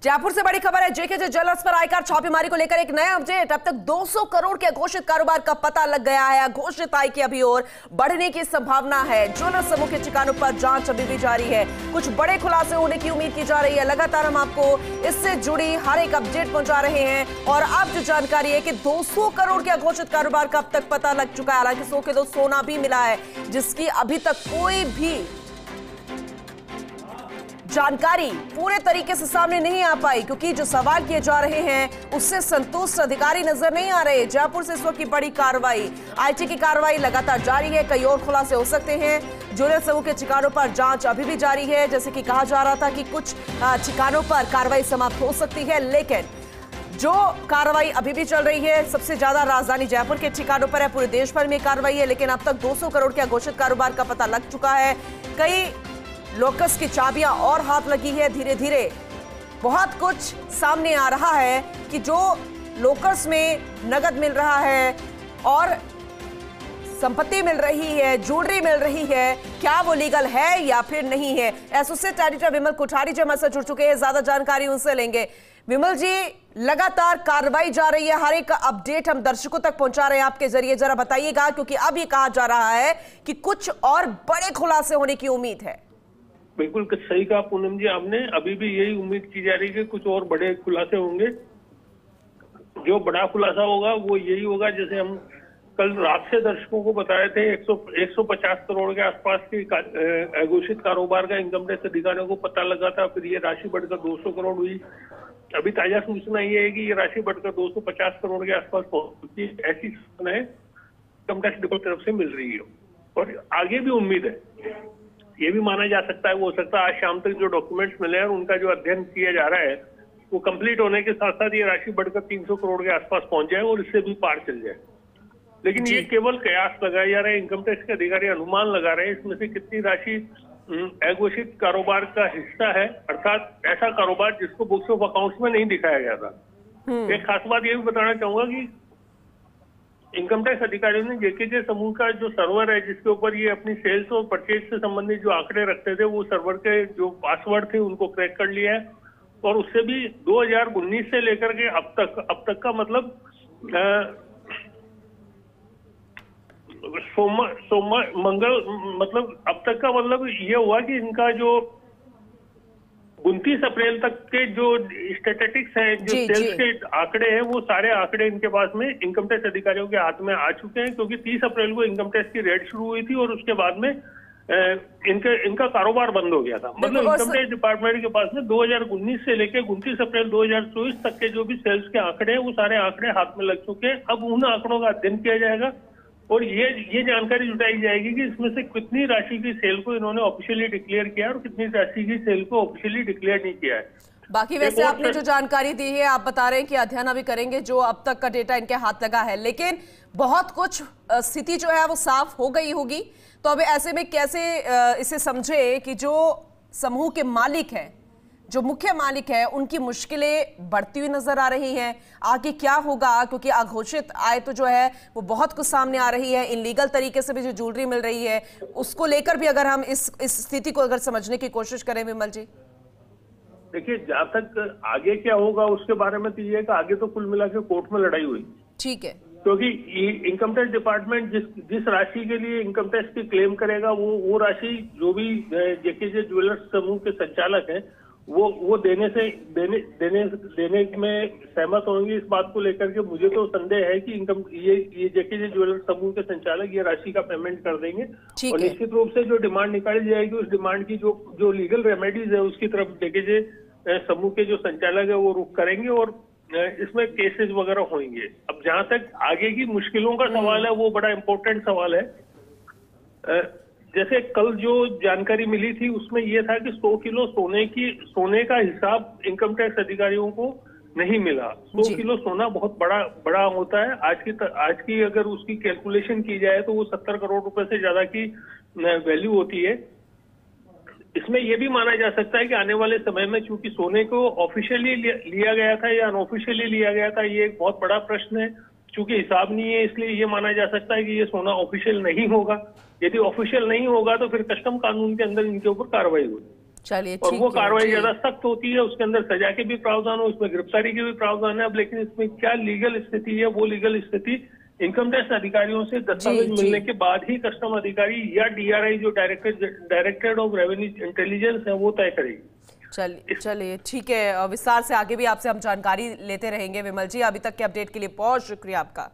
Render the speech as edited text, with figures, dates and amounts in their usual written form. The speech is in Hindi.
जयपुर से बड़ी खबर है। जेकेजे ज्वेलर्स पर आयकर छापेमारी को लेकर एक नया अपडेट। अब तक 200 करोड़ के घोषित कारोबार का पता लग गया है। घोषित आय की अभी और बढ़ने की संभावना है। ज्वेलर्स समूह के ठिकानों पर जांच अभी भी जारी है। कुछ बड़े खुलासे होने की उम्मीद की जा रही है। लगातार हम आपको इससे जुड़ी हर एक अपडेट पहुंचा रहे हैं और अब जो जानकारी है कि 200 करोड़ के घोषित कारोबार का अब तक पता लग चुका है। हालांकि 100 किलो सोना भी मिला है, जिसकी अभी तक कोई भी जानकारी पूरे तरीके से सामने नहीं आ पाई, क्योंकि जो सवाल किए जा रहे हैं उससे संतुष्ट अधिकारी नजर नहीं आ रहे। जयपुर से इस वक्त की बड़ी कार्रवाई, आईटी की कार्रवाई लगातार जारी है। कई और खुलासे हो सकते हैं। ज्वेलर समूह के ठिकानों पर जांच अभी भी जारी है। जैसे कि कहा जा रहा था कि कुछ ठिकानों पर कार्रवाई समाप्त हो सकती है, लेकिन जो कार्रवाई अभी भी चल रही है सबसे ज्यादा राजधानी जयपुर के ठिकानों पर है। पूरे देश भर में कार्रवाई है, लेकिन अब तक 200 करोड़ के घोषित कारोबार का पता लग चुका है। कई लोकस की चाबियां और हाथ लगी है। धीरे धीरे बहुत कुछ सामने आ रहा है कि जो लोकस में नगद मिल रहा है और संपत्ति मिल रही है, ज्वेलरी मिल रही है, क्या वो लीगल है या फिर नहीं है। एसोसिएट एडिटर विमल कोठारी जी हमारे साथ जुड़ चुके हैं। ज्यादा जानकारी उनसे लेंगे। विमल जी, लगातार कार्रवाई जा रही है, हर एक अपडेट हम दर्शकों तक पहुंचा रहे हैं आपके जरिए। जरा बताइएगा, क्योंकि अब ये कहा जा रहा है कि कुछ और बड़े खुलासे होने की उम्मीद है। बिल्कुल सही कहा पूनम जी आपने। अभी भी यही उम्मीद की जा रही है कि कुछ और बड़े खुलासे होंगे। जो बड़ा खुलासा होगा वो यही होगा, जैसे हम कल रात से दर्शकों को बताए थे, 150 करोड़ के आसपास के घोषित कारोबार का इनकम टैक्स अधिकारियों को पता लगा था। फिर ये राशि बढ़कर 200 करोड़ हुई। अभी ताजा सूचना ये है कि ये राशि बढ़कर 250 करोड़ के आसपास पहुंची। ऐसी सूचना है इनकम टैक्स डिपार्टमेंट की तरफ से मिल रही है और आगे भी उम्मीद है। ये भी माना जा सकता है, वो हो सकता है आज शाम तक जो डॉक्यूमेंट्स मिले हैं और उनका जो अध्ययन किया जा रहा है वो कंप्लीट होने के साथ साथ ये राशि बढ़कर 300 करोड़ के आसपास पहुंच जाए और इससे भी पार चल जाए। लेकिन ये केवल कयास लगाए जा रहे हैं, इनकम टैक्स के अधिकारी अनुमान लगा रहे हैं इसमें से कितनी राशि अघोषित कारोबार का हिस्सा है, अर्थात ऐसा कारोबार जिसको बुक्स ऑफ अकाउंट्स में नहीं दिखाया गया था। एक खास बात ये भी बताना चाहूंगा कि इनकम टैक्स अधिकारियों ने जेकेजे समूह का जो सर्वर है जिसके ऊपर ये अपनी सेल्स और परचेज से संबंधित जो आंकड़े रखते थे, वो सर्वर के जो पासवर्ड थे उनको क्रैक कर लिया है और उससे भी 2019 से लेकर के अब तक का मतलब मंगल मतलब अब तक का मतलब ये हुआ कि इनका जो 29 अप्रैल तक के जो स्टैटिस्टिक्स हैं, जो सेल्स के आंकड़े हैं, वो सारे आंकड़े इनके पास में इनकम टैक्स अधिकारियों के हाथ में आ चुके हैं। क्योंकि 30 अप्रैल को इनकम टैक्स की रेड शुरू हुई थी और उसके बाद में इनका कारोबार बंद हो गया था। मतलब इनकम टैक्स डिपार्टमेंट के पास में 2019 से लेकर 29 अप्रैल 2024 तक के जो भी सेल्स के आंकड़े हैं वो सारे आंकड़े हाथ में लग चुके हैं। अब उन आंकड़ों का अध्ययन किया जाएगा और ये जानकारी जुटाई जाएगी कि इसमें से कितनी राशि की सेल को इन्होंने ऑफिशियली डिक्लेयर किया और कितनी राशि की सेल को ऑफिशियली डिक्लेयर नहीं किया है। बाकी वैसे आपने जो जानकारी दी है, आप बता रहे हैं कि अध्ययन अभी करेंगे, जो अब तक का डेटा इनके हाथ लगा है, लेकिन बहुत कुछ स्थिति जो है वो साफ हो गई होगी। तो अब ऐसे में कैसे इसे समझे कि जो समूह के मालिक हैं, जो मुख्य मालिक है, उनकी मुश्किलें बढ़ती हुई नजर आ रही हैं। आगे क्या होगा, क्योंकि अघोषित आय तो जो है वो बहुत कुछ सामने आ रही है। इनलीगल तरीके से भी जो ज्वेलरी मिल रही है उसको लेकर भी अगर हम इस स्थिति को अगर समझने की कोशिश करें विमल जी। देखिए, जहां तक आगे क्या होगा उसके बारे में तो ये है कि आगे तो कुल मिला के कोर्ट में लड़ाई हुई। ठीक है, क्योंकि इनकम टैक्स डिपार्टमेंट जिस राशि के लिए इनकम टैक्स की क्लेम करेगा वो राशि जो भी जेकेजे ज्वेलर्स समूह के संचालक हैं वो देने में सहमत होंगे। इस बात को लेकर के मुझे तो संदेह है कि ये जेकेजे ज्वेलर्स समूह के संचालक ये राशि का पेमेंट कर देंगे और निश्चित रूप से जो डिमांड निकाली जाएगी उस डिमांड की जो लीगल रेमेडीज है उसकी तरफ जेकेजे समूह के जो संचालक है वो रुख करेंगे और इसमें केसेस वगैरह होंगे। अब जहां तक आगे की मुश्किलों का सवाल है वो बड़ा इंपॉर्टेंट सवाल है। जैसे कल जो जानकारी मिली थी उसमें यह था कि 100 किलो सोने का हिसाब इनकम टैक्स अधिकारियों को नहीं मिला। 100 किलो सोना बहुत बड़ा होता है। आज की अगर उसकी कैलकुलेशन की जाए तो वो 70 करोड़ रुपए से ज्यादा की वैल्यू होती है। इसमें यह भी माना जा सकता है कि आने वाले समय में चूंकि सोने को ऑफिशियली लिया गया था या अनऑफिशियली लिया गया था, ये एक बहुत बड़ा प्रश्न है। चूंकि हिसाब नहीं है इसलिए ये माना जा सकता है कि ये सोना ऑफिशियल नहीं होगा। यदि ऑफिशियल नहीं होगा तो फिर कस्टम कानून के अंदर इनके ऊपर कार्रवाई होगी। चलिए और वो ठीक है कार्रवाई जी। ज्यादा सख्त होती है, उसके अंदर सजा के भी प्रावधान हो, उसमें गिरफ्तारी के भी प्रावधान है। अब लेकिन इसमें क्या लीगल स्थिति है, वो लीगल स्थिति इनकम टैक्स अधिकारियों से दस्तावेज जी, मिलने जी। के बाद ही कस्टम अधिकारी या डीआरआई जो डायरेक्टरेट ऑफ रेवेन्यू इंटेलिजेंस है वो तय करेगी। चलिए ठीक है, विस्तार से आगे भी आपसे हम जानकारी लेते रहेंगे विमल जी। अभी तक के अपडेट के लिए बहुत शुक्रिया आपका।